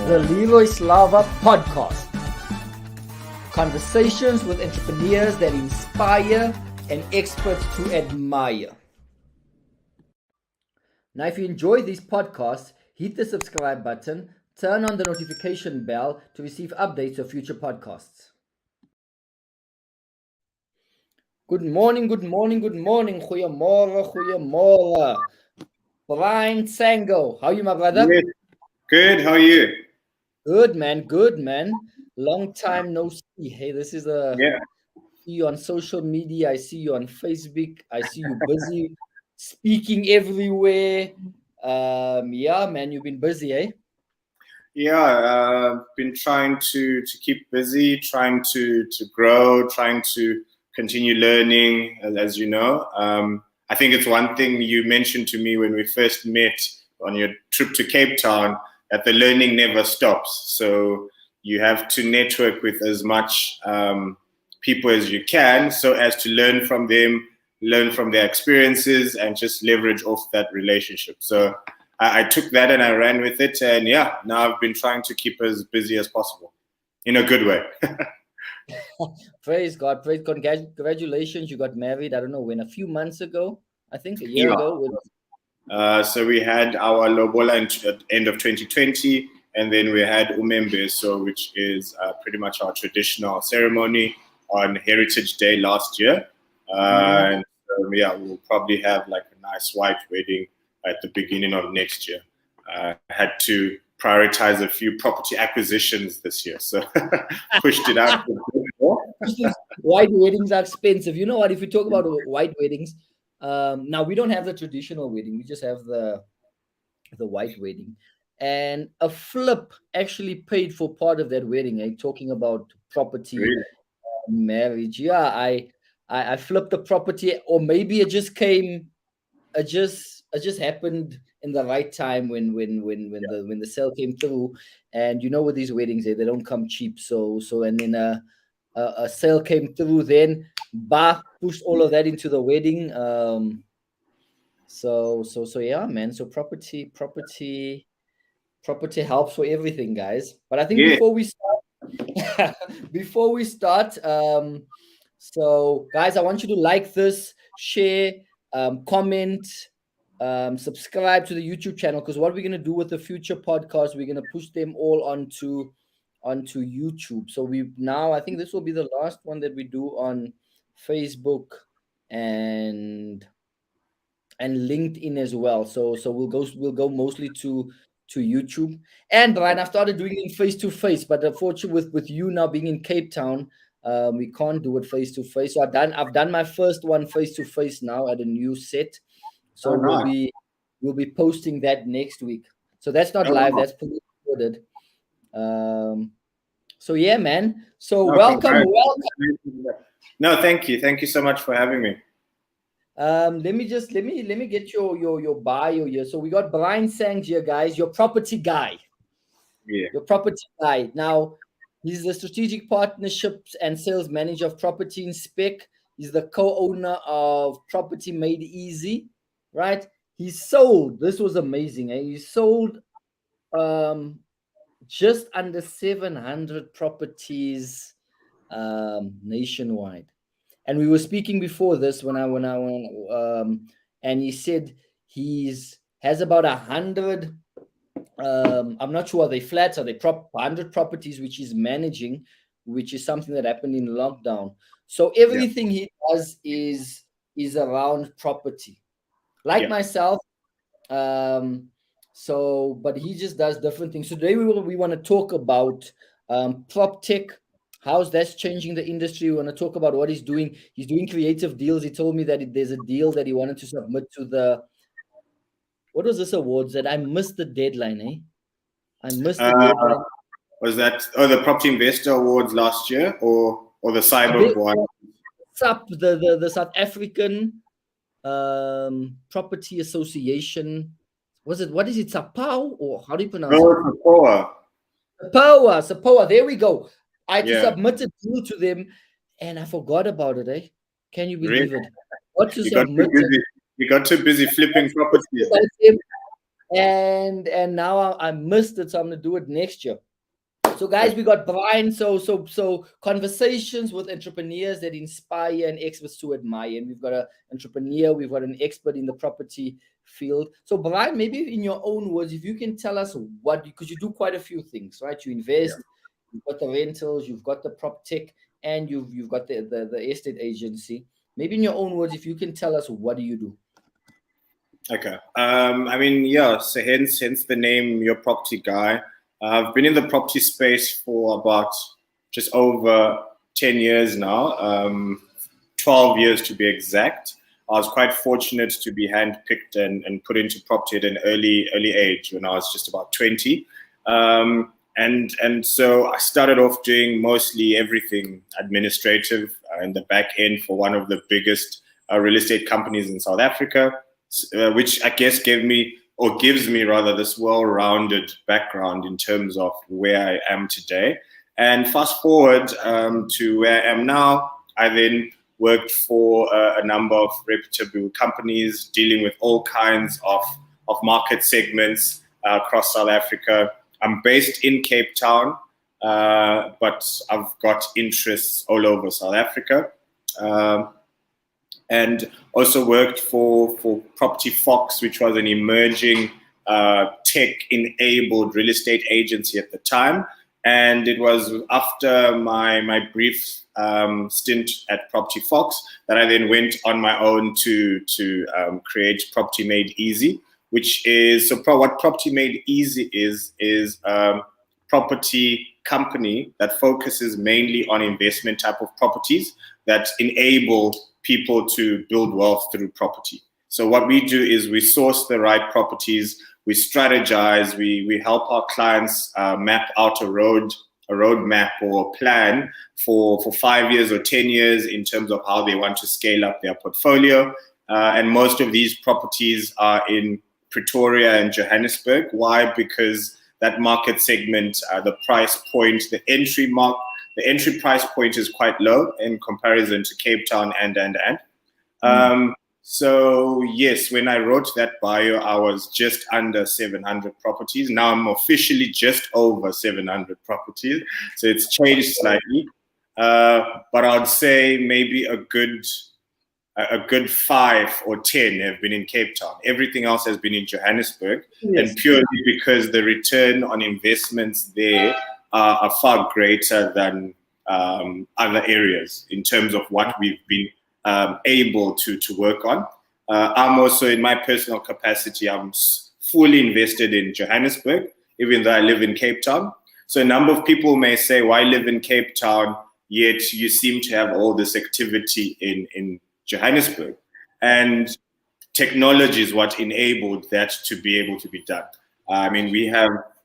The LEROY SLAVA podcast. Conversations with entrepreneurs that inspire and experts to admire. Now, if you enjoy these podcasts, hit the subscribe button, turn on the notification bell to receive updates of future podcasts. Good morning. Goeiemorgen. Brian Sango, how are you, my brother? Good. How are you? Good, man. Long time no see. Hey, this is see you on social media. I see you on Facebook. I see you busy speaking everywhere. Yeah, man, you've been busy, eh? Yeah, been trying to keep busy, trying to grow, trying to continue learning, as you know. I think it's one thing you mentioned to me when we first met on your trip to Cape Town, that the learning never stops. So you have to network with as much people as you can so as to learn from them, learn from their experiences, and just leverage off that relationship. So I took that and I ran with it. And yeah, now I've been trying to keep as busy as possible in a good way. Praise God. Congratulations. You got married, I don't know when, a few months ago, I think a year ago. So we had our lobola at end of 2020, and then we had umembeso, which is pretty much our traditional ceremony on Heritage Day last year. And we'll probably have like a nice white wedding at the beginning of next year. I had to prioritize a few property acquisitions this year, so pushed it out. White weddings are expensive. You know what? If we talk about white weddings, now we don't have the traditional wedding. We just have the white wedding. And a flip actually paid for part of that wedding. Talking about property, marriage. Yeah, I flipped the property, or maybe it just came. It just happened in the right time when the sale came through. And you know, with these weddings, they don't come cheap. So and then a sale came through, then pushed all of that into the wedding. So yeah, man. So property helps for everything, guys. But I think before we start, so guys, I want you to like this, share, comment, subscribe to the YouTube channel, because what we're going to do with the future podcasts, we're going to push them all onto YouTube. So I think this will be the last one that we do on Facebook and LinkedIn as well. So we'll go mostly to YouTube. And Brian, I've started doing it face to face, but unfortunately with you now being in Cape Town, we can't do it face to face. So I've done my first one face to face now at a new set. So we'll be posting that next week. So that's not live, that's pre-recorded. So yeah, man. So welcome. No, thank you so much for having me. Let me get your bio here. So we got Brian Sango here, guys, your property guy. Yeah. Your property guy. Now, he's the strategic partnerships and sales manager of Property Inspect. He's the co-owner of Property Made Easy, right? He sold, this was amazing, he sold just under 700 properties nationwide. And we were speaking before this when I and he said has about 100. I'm not sure, are they flats, are they 100 properties which he's managing, which is something that happened in lockdown. So everything he does is around property, like myself. So, but he just does different things. So today we want to talk about PropTech. How's that's changing the industry? We want to talk about what he's doing. He's doing creative deals. He told me that there's a deal that he wanted to submit to the, what was this awards that I missed the deadline, I missed the deadline. Was that the Property Investor Awards last year, or the Cyber one? The South African Property Association. What is it? SAPAO, or how do you pronounce it? SAPOA. There we go. I had to submit a deal to them, and I forgot about it. Can you believe it? What to submit? You got too busy flipping properties. and now I missed it, so I'm gonna do it next year. So, guys, we got Brian. So conversations with entrepreneurs that inspire and experts to admire. And we've got an entrepreneur, we've got an expert in the property field. So, Brian, maybe in your own words, if you can tell us what, because you do quite a few things, right? You invest, you've got the rentals, you've got the prop tech, and you've got the estate agency. Maybe in your own words, if you can tell us, what do you do? Okay. I mean, yeah. So hence the name, Your Property Guy. I've been in the property space for about just over 10 years now, 12 years to be exact. I was quite fortunate to be handpicked and put into property at an early age when I was just about 20. And so I started off doing mostly everything administrative in the back end for one of the biggest real estate companies in South Africa, which I guess gives me rather this well-rounded background in terms of where I am today. And fast forward to where I am now, I then worked for a number of reputable companies dealing with all kinds of market segments across South Africa. I'm based in Cape Town, but I've got interests all over South Africa. And also worked for Property Fox, which was an emerging tech-enabled real estate agency at the time. And it was after my brief stint at Property Fox that I then went on my own to create Property Made Easy, which is, so what Property Made Easy is property company that focuses mainly on investment type of properties that enable people to build wealth through property. So what we do is we source the right properties, we strategize, we help our clients map out a roadmap or a plan for 5 years or 10 years in terms of how they want to scale up their portfolio. And most of these properties are in Pretoria and Johannesburg. Why? Because that market segment, the price point, the entry price point is quite low in comparison to Cape Town and. So yes, when I wrote that bio, I was just under 700 properties. Now I'm officially just over 700 properties. So it's changed slightly. But I'd say maybe a good 5 or 10 have been in Cape Town. Everything else has been in Johannesburg. Yes. And purely because the return on investments there are far greater than other areas in terms of what we've been able to work on. I'm also, in my personal capacity, I'm fully invested in Johannesburg, even though I live in Cape Town. So a number of people may say, why live in Cape Town, yet you seem to have all this activity in Johannesburg? And technology is what enabled that to be able to be done. I mean,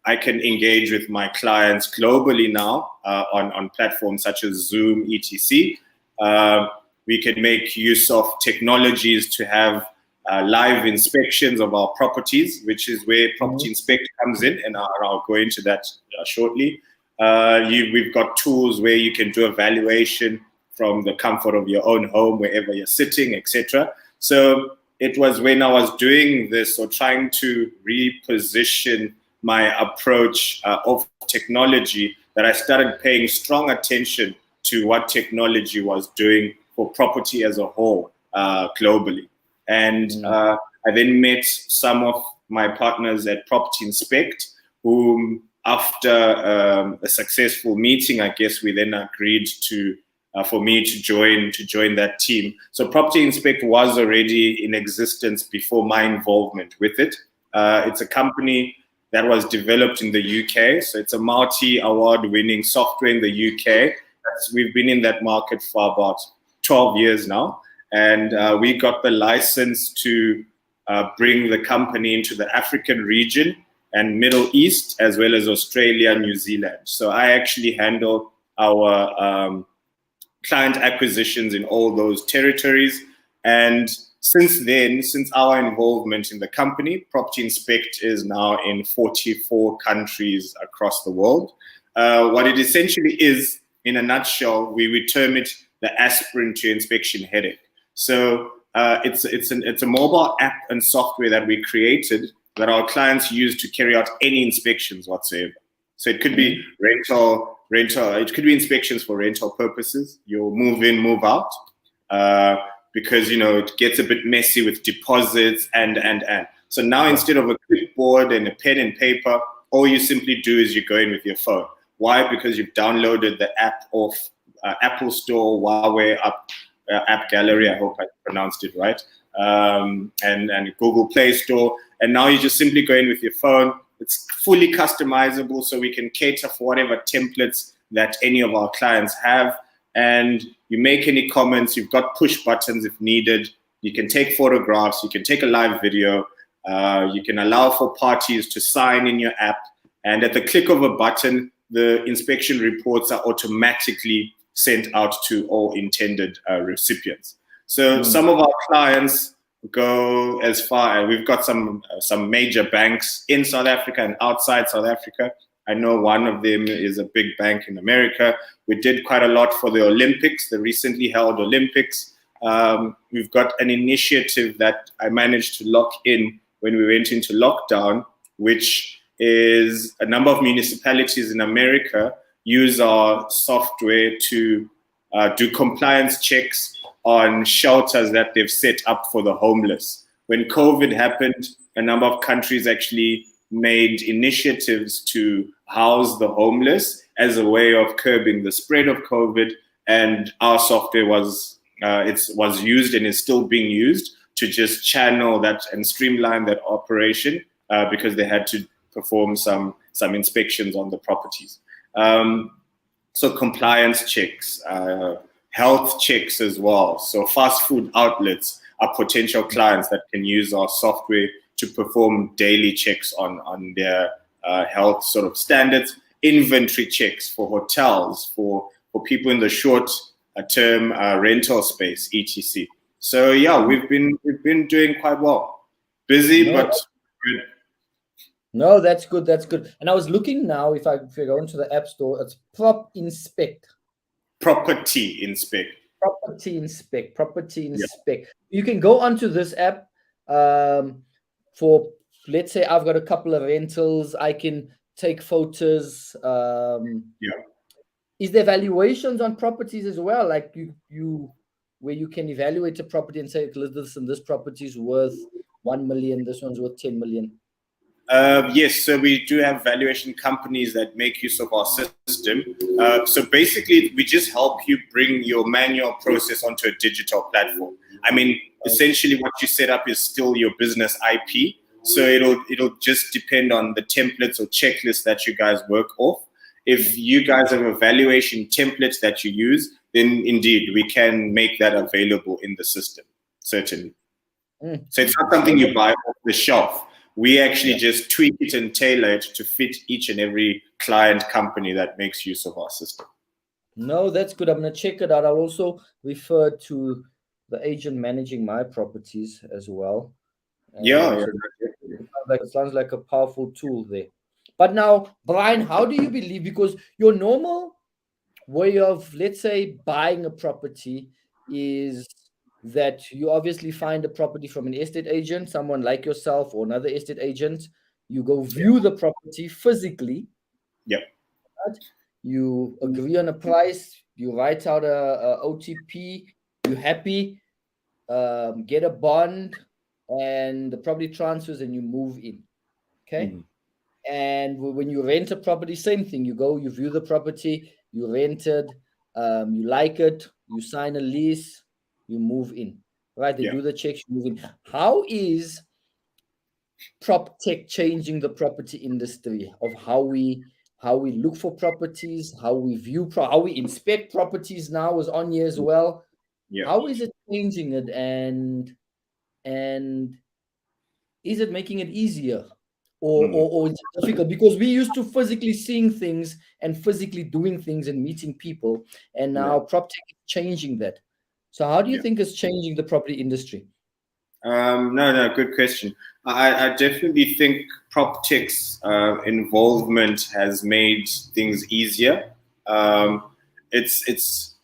I can engage with my clients globally now on platforms such as Zoom, etc. We can make use of technologies to have live inspections of our properties, which is where Property Inspect comes in, and I'll go into that shortly. We've got tools where you can do evaluation from the comfort of your own home, wherever you're sitting, etc. So it was when I was doing this or trying to reposition my approach of technology that I started paying strong attention to what technology was doing for property as a whole globally. And I then met some of my partners at Property Inspect, whom after a successful meeting, I guess we then agreed for me to join that team. So Property Inspect was already in existence before my involvement with it. It's a company that was developed in the UK. So it's a multi-award winning software in the UK. We've been in that market for about 12 years now. And we got the license to bring the company into the African region and Middle East, as well as Australia and New Zealand. So I actually handle our client acquisitions in all those territories. And since our involvement in the company, Property Inspect is now in 44 countries across the world. What it essentially is, in a nutshell, we term it the aspirin to inspection headache. So it's a mobile app and software that we created that our clients use to carry out any inspections whatsoever. So it could be rental. It could be inspections for rental purposes. You'll move in, move out, because it gets a bit messy with deposits and. So now instead of a clipboard and a pen and paper, all you simply do is you go in with your phone. Why? Because you've downloaded the app off Apple Store, Huawei App Gallery. I hope I pronounced it right. And Google Play Store. And now you just simply go in with your phone. It's fully customizable, so we can cater for whatever templates that any of our clients have. And you make any comments, you've got push buttons if needed. You can take photographs, you can take a live video. You can allow for parties to sign in your app. And at the click of a button, the inspection reports are automatically sent out to all intended recipients. So some of our clients go as far, we've got some major banks in South Africa and outside South Africa. I know one of them is a big bank in America. We did quite a lot for the Olympics, the recently held Olympics. We've got an initiative that I managed to lock in when we went into lockdown, which is a number of municipalities in America use our software to do compliance checks on shelters that they've set up for the homeless. When COVID happened, a number of countries actually made initiatives to house the homeless as a way of curbing the spread of COVID, and our software was used and is still being used to just channel that and streamline that operation because they had to perform some inspections on the properties. So compliance checks, health checks as well. So fast food outlets are potential clients that can use our software to perform daily checks on their health sort of standards. Inventory checks for hotels, for people in the short term rental space, etc. So yeah, we've been doing quite well. Busy, but good. No, that's good. That's good. And I was looking now, if I go into the App Store, it's Prop Inspect. Property Inspect. Property Inspect. Property Inspect. Yeah. You can go onto this app for, let's say, I've got a couple of rentals. I can take photos. Is there valuations on properties as well? Like you where you can evaluate a property and say, listen, this property is worth 1 million. This one's worth 10 million. Yes, so we do have valuation companies that make use of our system. So basically, we just help you bring your manual process onto a digital platform. I mean, essentially what you set up is still your business IP. So it'll just depend on the templates or checklists that you guys work off. If you guys have a valuation template that you use, then indeed we can make that available in the system, certainly. So it's not something you buy off the shelf. We actually just tweak it and tailor it to fit each and every client company that makes use of our system. No, that's good. I'm going to check it out. I'll also refer to the agent managing my properties as well. It sounds like a powerful tool there. But now, Brian, how do you believe, because your normal way of, let's say, buying a property is that you obviously find a property from an estate agent, someone like yourself or another estate agent. You go view the property physically. Yep. Right? You agree on a price. You write out a OTP. You're happy. Get a bond, and the property transfers, and you move in. Okay. And when you rent a property, same thing. You go, you view the property, you rent it, you like it, you sign a lease, you move in, right? They do the checks, you move in. How is PropTech changing the property industry of how we look for properties, how we view, how we inspect properties now is on here as well. Yeah. How is it changing it, and is it making it easier? Or it's difficult, because we used to physically seeing things and physically doing things and meeting people, and now PropTech is changing that. So how do you think it's changing the property industry? No, good question. I definitely think PropTech's involvement has made things easier. It's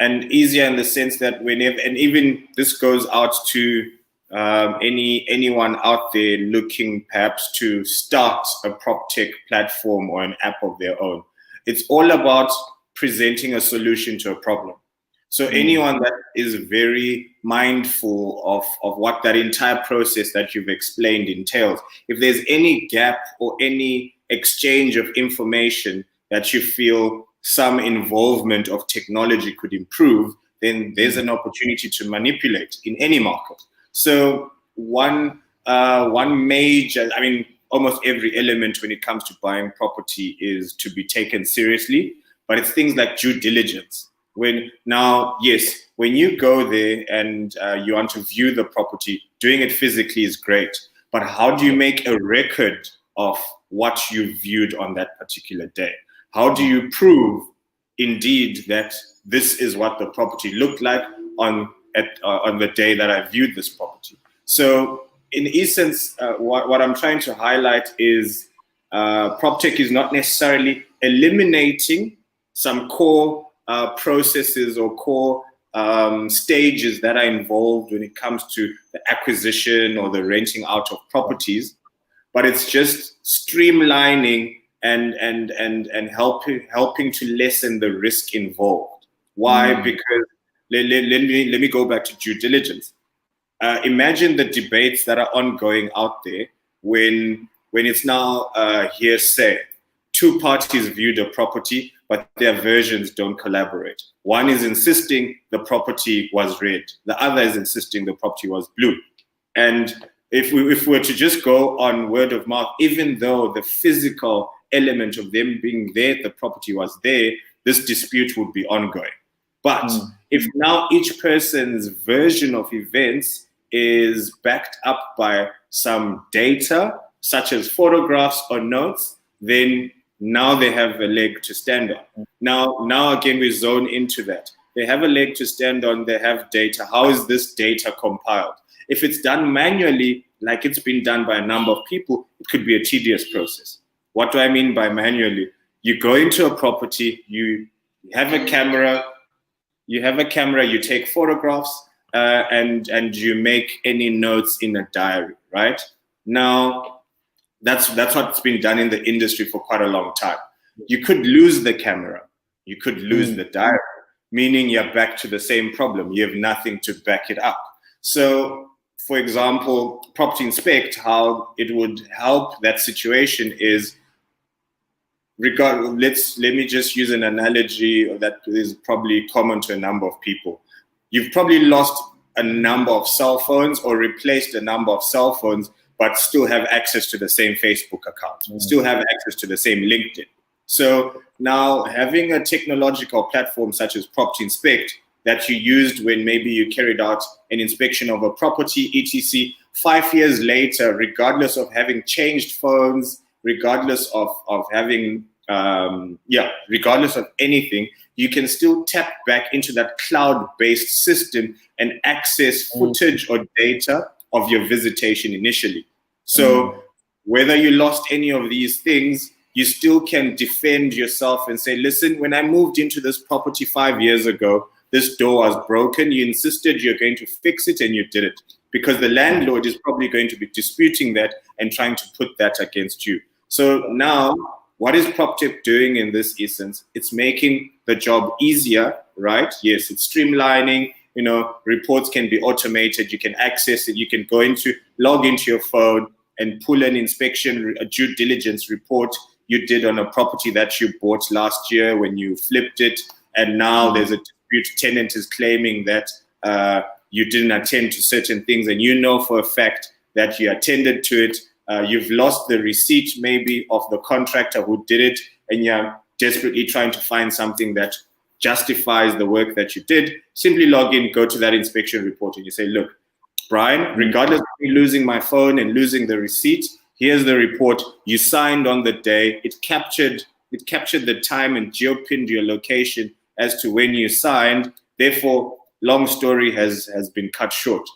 easier in the sense that whenever, and even this goes out to anyone out there looking perhaps to start a prop tech platform or an app of their own. It's all about presenting a solution to a problem. So anyone that is very mindful of what that entire process that you've explained entails, if there's any gap or any exchange of information that you feel some involvement of technology could improve, then there's an opportunity to manipulate in any market. So one major, I mean, almost every element when it comes to buying property is to be taken seriously, but it's things like due diligence. When you go there and you want to view the property, doing it physically is great, but how do you make a record of what you viewed on that particular day? How do you prove indeed that this is what the property looked like on the day that I viewed this property? So in essence, what I'm trying to highlight is PropTech is not necessarily eliminating some core processes or core stages that are involved when it comes to the acquisition or the renting out of properties, but it's just streamlining and helping to lessen the risk involved. Why? Because let me go back to due diligence. Imagine the debates that are ongoing out there when it's now hearsay. Two parties viewed a property, but their versions don't collaborate. One is insisting the property was red. The other is insisting the property was blue. And if we were to just go on word of mouth, even though the physical element of them being there, the property was there, this dispute would be ongoing. But if now each person's version of events is backed up by some data, such as photographs or notes, then now they have a leg to stand on. Now again, we zone into that. They have a leg to stand on, they have data. How is this data compiled? If it's done manually, like it's been done by a number of people, it could be a tedious process. What do I mean by manually? You go into a property, you have a camera, you take photographs, and you make any notes in a diary, right? Now, that's what's been done in the industry for quite a long time. You could lose the camera, you could lose the diary, meaning you're back to the same problem. You have nothing to back it up. So, for example, Property Inspect, how it would help that situation is, let me just use an analogy that is probably common to a number of people. You've probably lost a number of cell phones or replaced a number of cell phones, but still have access to the same Facebook account, still have access to the same LinkedIn. So now having a technological platform such as Property Inspect that you used when maybe you carried out an inspection of a property, etc., 5 years later, regardless of having changed phones, regardless of having, regardless of anything, you can still tap back into that cloud-based system and access footage or data of your visitation initially. So whether you lost any of these things, you still can defend yourself and say, listen, when I moved into this property 5 years ago, this door was broken. You insisted you're going to fix it and you did it, because the landlord is probably going to be disputing that and trying to put that against you. So now, what is PropTech doing in this essence? It's making the job easier, right? Yes, it's streamlining. Reports can be automated. You can access it. You can log into your phone and pull an inspection, a due diligence report you did on a property that you bought last year when you flipped it. And now there's a dispute. Tenant is claiming that you didn't attend to certain things, and you know for a fact that you attended to it. You've lost the receipt maybe of the contractor who did it, and you're desperately trying to find something that justifies the work that you did. Simply log in, go to that inspection report, and you say, look, Brian, regardless of me losing my phone and losing the receipt, here's the report. You signed on the day. It captured the time and geo-pinned your location as to when you signed. Therefore, long story has been cut short.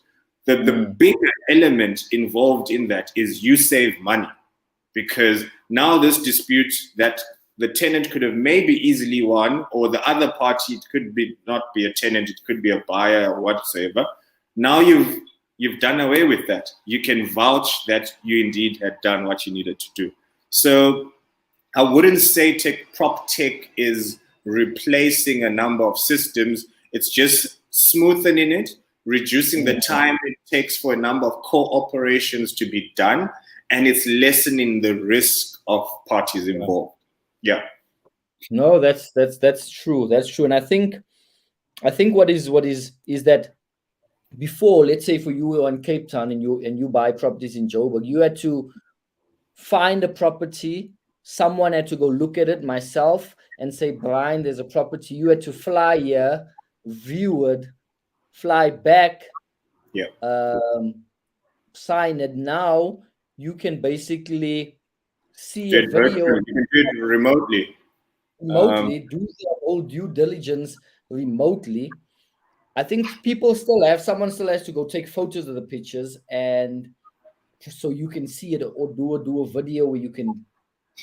The bigger element involved in that is you save money, because now this dispute that the tenant could have maybe easily won, or the other party, it could be not be a tenant, it could be a buyer or whatsoever. Now you've you've done away with that. You can vouch that you indeed had done what you needed to do. So I wouldn't say prop tech is replacing a number of systems. It's just smoothening it, reducing the time it takes for a number of core operations to be done, and it's lessening the risk of parties involved. Yeah. No, that's true. That's true. And I think what is that before, let's say for you were in Cape Town and you buy properties in Joburg, you had to find a property, someone had to go look at it, myself, and say, Brian, there's a property. You had to fly here, view it, fly back, sign it. Now you can basically see a video. You can do it remotely. Do the whole due diligence remotely. I think someone still has to go take photos of the pictures, and so you can see it, or do a video where you can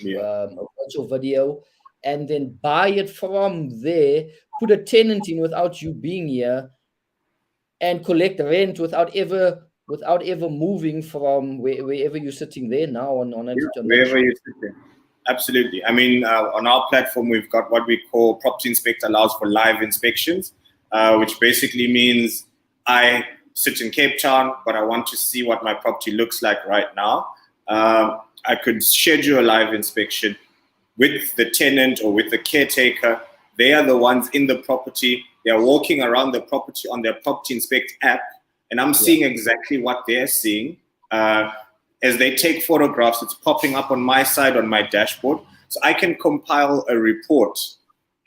a virtual video, and then buy it from there, put a tenant in without you being here, and collect rent without ever moving from wherever you're sitting there now on wherever you're sitting. Absolutely. I mean, on our platform, we've got what we call Property Inspector allows for live inspections, which basically means I sit in Cape Town, but I want to see what my property looks like right now. I could schedule a live inspection with the tenant or with the caretaker. They are the ones in the property. They are walking around the property on their Property Inspect app, and I'm seeing exactly what they're seeing. As they take photographs, it's popping up on my side on my dashboard. So I can compile a report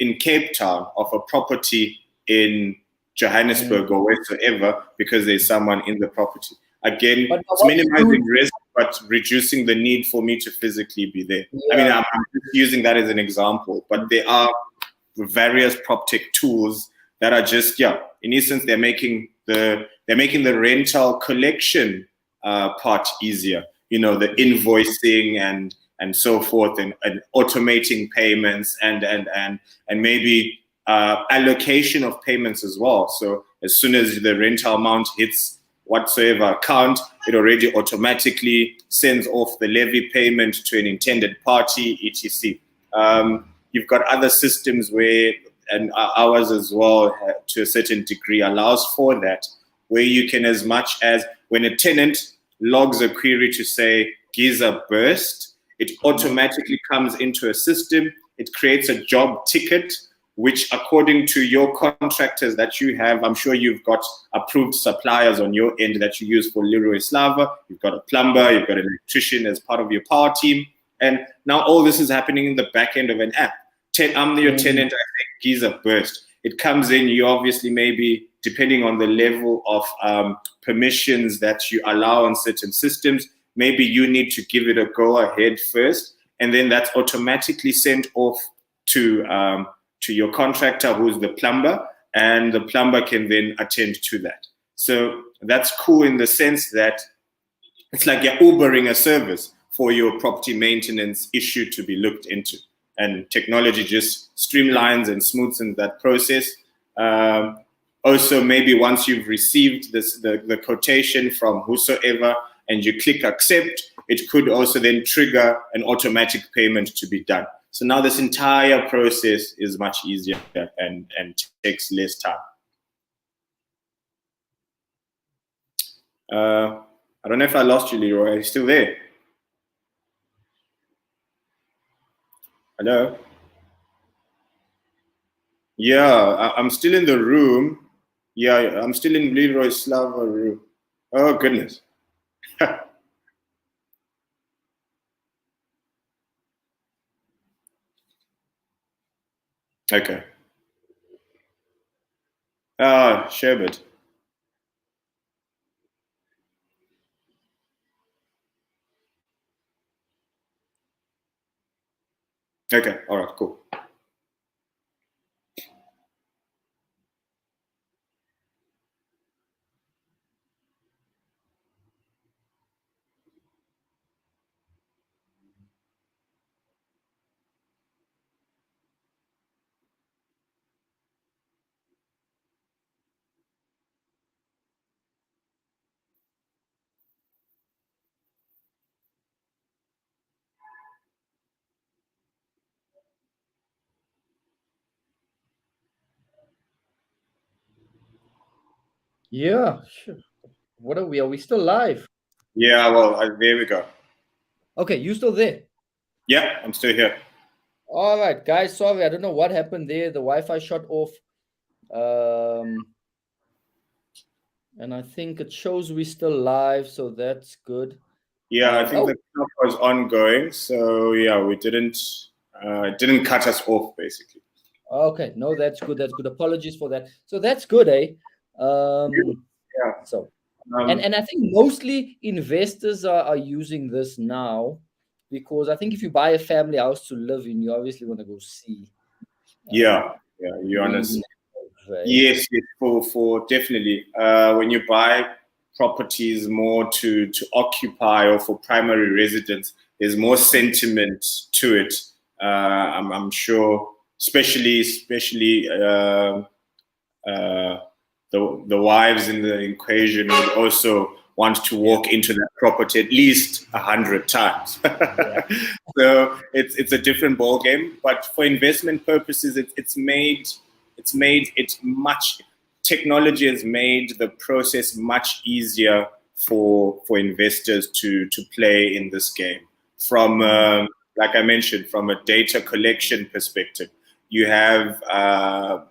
in Cape Town of a property in Johannesburg or whatsoever because there's someone in the property. Again, it's minimizing risk, but reducing the need for me to physically be there. I mean, I'm just using that as an example, but there are various PropTech tools that are just, in essence, they're making the rental collection part easier. You know, the invoicing and so forth, and automating payments and maybe allocation of payments as well. So as soon as the rental amount hits whatsoever account, it already automatically sends off the levy payment to an intended party, etc. You've got other systems where, and ours as well, to a certain degree, allows for that, where you can, as much as when a tenant logs a query to say geyser burst, it automatically comes into a system. It creates a job ticket, which according to your contractors that you have, I'm sure you've got approved suppliers on your end that you use for LEROY SLAVA. You've got a plumber, you've got an electrician as part of your power team. And now all this is happening in the back end of an app. I'm your tenant, I think geyser burst. It comes in, you obviously maybe, depending on the level of permissions that you allow on certain systems, maybe you need to give it a go ahead first, and then that's automatically sent off to your contractor, who's the plumber, and the plumber can then attend to that. So that's cool in the sense that it's like you're Ubering a service for your property maintenance issue to be looked into. And technology just streamlines and smooths in that process. Also, maybe once you've received the quotation from whosoever and you click accept, it could also then trigger an automatic payment to be done. So now this entire process is much easier and takes less time. I don't know if I lost you, Leroy. Are you still there? Hello? Yeah, I'm still in the room. Yeah, I'm still in LEROY SLAVA room. Oh, goodness. Okay. Sherbet. Okay, all right, cool. Yeah, sure. What are we? Are we still live? Yeah, well, there we go. Okay, you still there? Yeah, I'm still here. All right, guys. Sorry, I don't know what happened there. The Wi-Fi shut off. Um, and I think it shows we still live, so that's good. Yeah, I think Oh, the talk was ongoing, so yeah, we it didn't cut us off basically. okay. No, that's good. That's good. Apologies for that. So that's good, eh? Um, Yeah. so and Um, and I think mostly investors are using this now because I think if you buy a family house to live in, you obviously want to go see yeah, yeah, you really, understand. right? Yes, yes, for definitely. When you buy properties more to occupy or for primary residence, there's more sentiment to it. I'm sure, especially uh, the wives in the equation would also want to Yeah, walk into that property at least 100 times. yeah, So it's a different ball game. But for investment purposes, it's made it much. Technology has made the process much easier for investors to play in this game. From like I mentioned, from a data collection perspective, you have a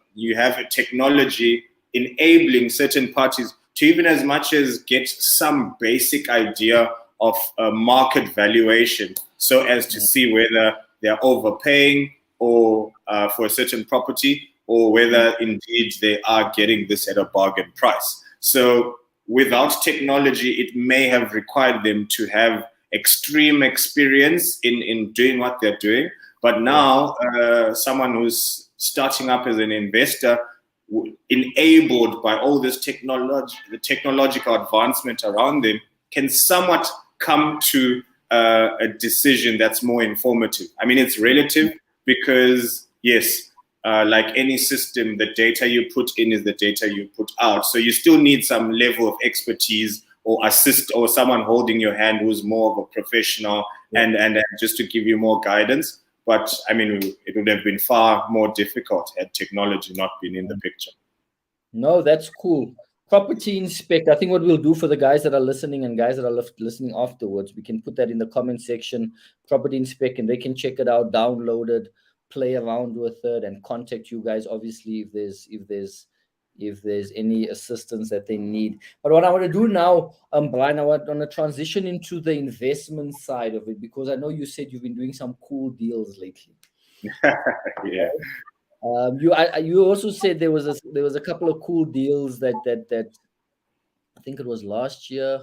technology enabling certain parties to even as much as get some basic idea of a market valuation so as to see whether they're overpaying or for a certain property or whether indeed they are getting this at a bargain price. So without technology, it may have required them to have extreme experience in doing what they're doing. But yeah, now, someone who's starting up as an investor, enabled by all this the technological advancement around them, can somewhat come to a decision that's more informative. I mean, it's relative because, yes, like any system, the data you put in is the data you put out. So you still need some level of expertise or assist or someone holding your hand who's more of a professional yeah. and just to give you more guidance. But I mean, it would have been far more difficult had technology not been in the picture. No, that's cool. Property inspect. I think what we'll do for the guys that are listening and guys that are listening afterwards, we can put that in the comment section. Property inspect, and they can check it out, download it, play around with it, and contact you guys. Obviously, if there's any assistance that they need. But what I want to do now, Brian, I want to transition into the investment side of it because I know you said you've been doing some cool deals lately. Yeah. You also said there was a couple of cool deals that I think it was last year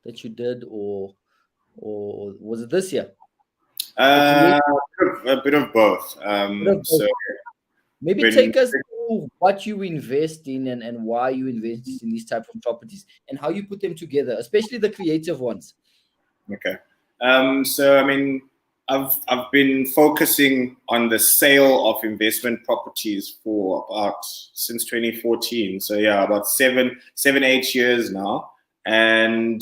that you did, or was it this year? The create Uh, a bit of both. So maybe when take us through what you invest in and why you invest in these type of properties and how you put them together, especially the creative ones. okay, so I mean, I've been focusing on the sale of investment properties for about since 2014. So yeah, about 8 years now, and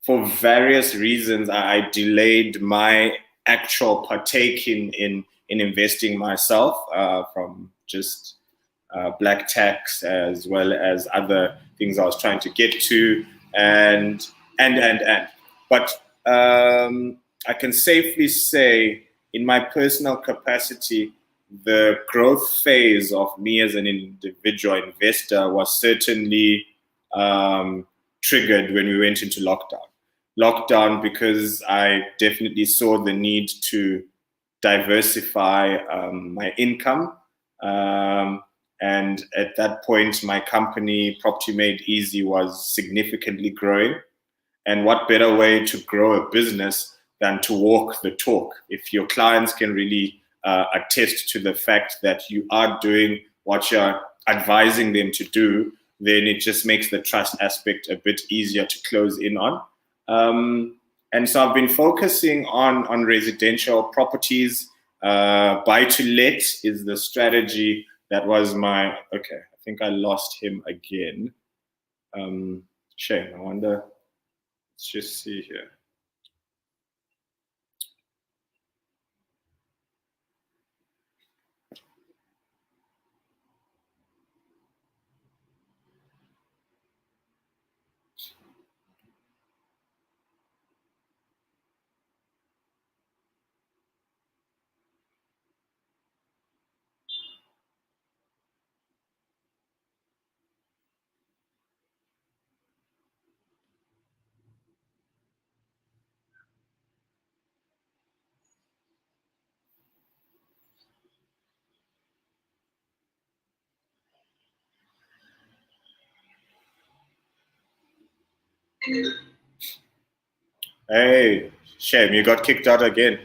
for various reasons, I delayed my actual partake in investing myself from just black tax as well as other things I was trying to get to, and. But I can safely say, in my personal capacity, the growth phase of me as an individual investor was certainly triggered when we went into lockdown. Lockdown because I definitely saw the need to diversify my income. And at that point, my company, Property Made Easy, was significantly growing. And what better way to grow a business than to walk the talk? If your clients can really attest to the fact that you are doing what you're advising them to do, then it just makes the trust aspect a bit easier to close in on. And so I've been focusing on residential properties. Buy to let is the strategy that was my. Okay, I think I lost him again. Shame. I wonder. Let's just see here. Hey, shame you got kicked out again.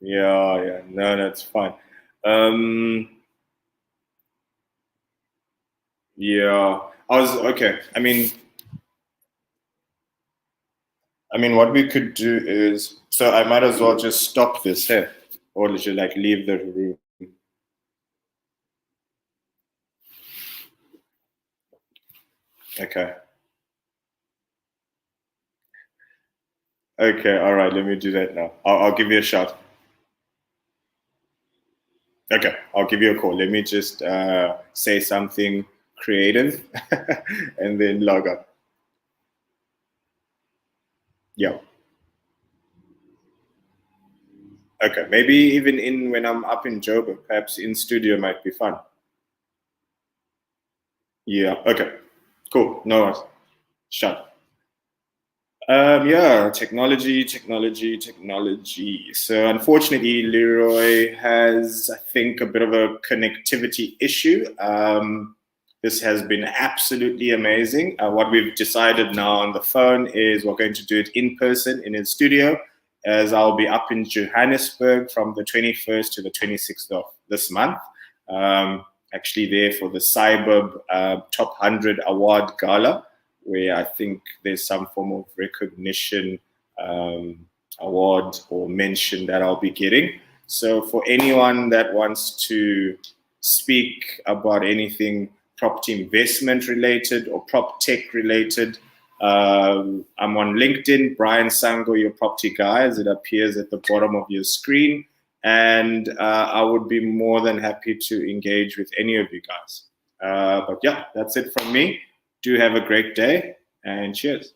Yeah, no, it's fine. Um, yeah, I was okay. What we could do is, so I might as well just stop this here, or should like leave the room. Okay. Okay. All right. Let me do that now. I'll give you a shot. Okay. I'll give you a call. Let me just say something creative, and then log up. Yeah. Okay. Maybe even in when I'm up in Joburg, perhaps in studio might be fun. Yeah. Okay. Cool. No worries. Shut. Yeah, technology. So unfortunately, Leroy has, I think, a bit of a connectivity issue. This has been absolutely amazing. What we've decided now on the phone is we're going to do it in person in his studio, as I'll be up in Johannesburg from the 21st to the 26th of this month. Actually, there for the Cyber Top 100 Award Gala, where I think there's some form of recognition award or mention that I'll be getting. So for anyone that wants to speak about anything property investment related or prop tech related, I'm on LinkedIn, Brian Sango, your property guy, as it appears at the bottom of your screen. And I would be more than happy to engage with any of you guys. But yeah, that's it from me. Do have a great day and cheers.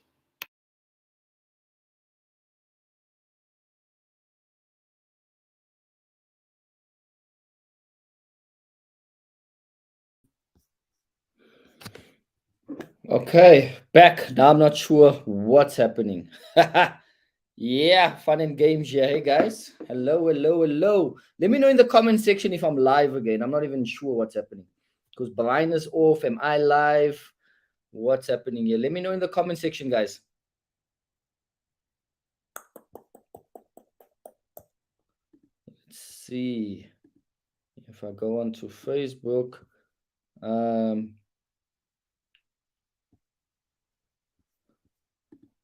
Okay, back. Now I'm not sure what's happening. Yeah, fun and games here. Hey guys. Hello. Let me know in the comment section if I'm live again. I'm not even sure what's happening. Because Brian is off. Am I live? What's happening here? Let me know in the comment section, guys. Let's see. If I go onto Facebook.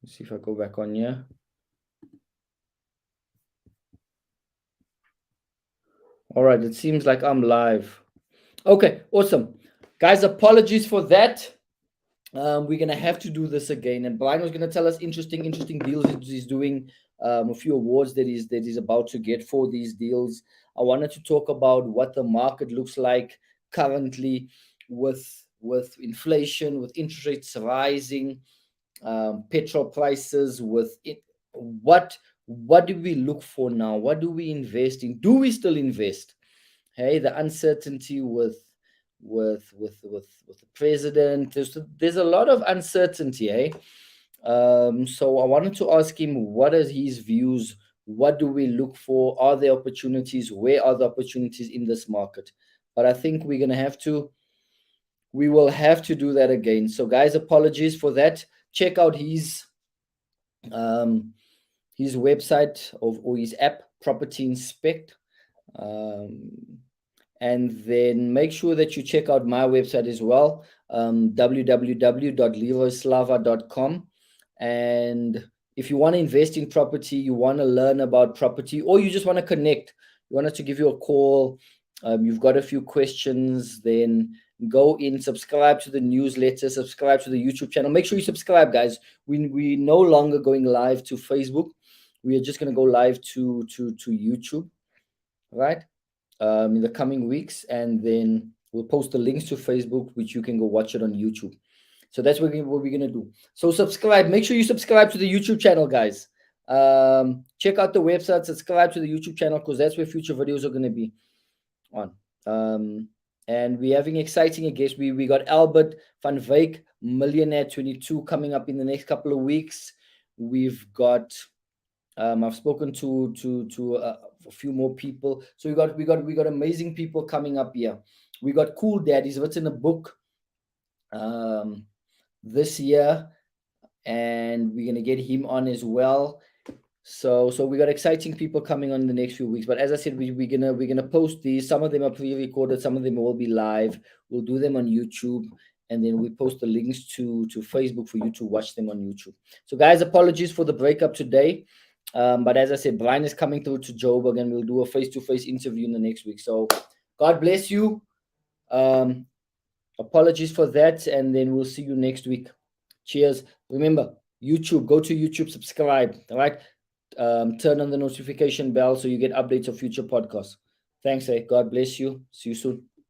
Let's see if I go back on here. All right, it seems like I'm live. Okay, awesome. Guys, apologies for that. We're gonna have to do this again. And Brian was gonna tell us interesting deals he's doing, a few awards that he's about to get for these deals. I wanted to talk about what the market looks like currently with inflation, with interest rates rising, petrol prices, with it. What do we look for now? What do we invest in? Do we still invest? Hey, the uncertainty with the president. There's a lot of uncertainty, eh? So I wanted to ask him what are his views. What do we look for? Are there opportunities? Where are the opportunities in this market? But I think we will have to do that again. So guys, apologies for that. Check out his website or his app, Property Inspect. And then make sure that you check out my website as well, www.leroyslava.com. And if you want to invest in property, you want to learn about property, or you just want to connect, you want us to give you a call, you've got a few questions, then go in, subscribe to the newsletter, subscribe to the YouTube channel. Make sure you subscribe, guys. We no longer going live to Facebook. We are just going to go live to YouTube, right? In the coming weeks, and then we'll post the links to Facebook, which you can go watch it on YouTube. So that's what we're gonna do. So subscribe. Make sure you subscribe to the YouTube channel, guys. Check out the website. Subscribe to the YouTube channel because that's where future videos are gonna be on. And we're having exciting guests. We got Albert van Wyk, Millionaire 22, coming up in the next couple of weeks. We've got I've spoken to a few more people. So we got amazing people coming up here. We got Cool Dad. He's written a book this year, and we're gonna get him on as well. So we got exciting people coming on in the next few weeks. But as I said, we're gonna post these. Some of them are pre-recorded, some of them will be live. We'll do them on YouTube, and then we post the links to Facebook for you to watch them on YouTube. So guys, apologies for the breakup today. But as I said, Brian is coming through to Joburg, and we'll do a face-to-face interview in the next week. So God bless you. Apologies for that, and then we'll see you next week. Cheers. Remember, YouTube, go to YouTube, subscribe, all right? Turn on the notification bell so you get updates of future podcasts. Thanks, God bless you. See you soon.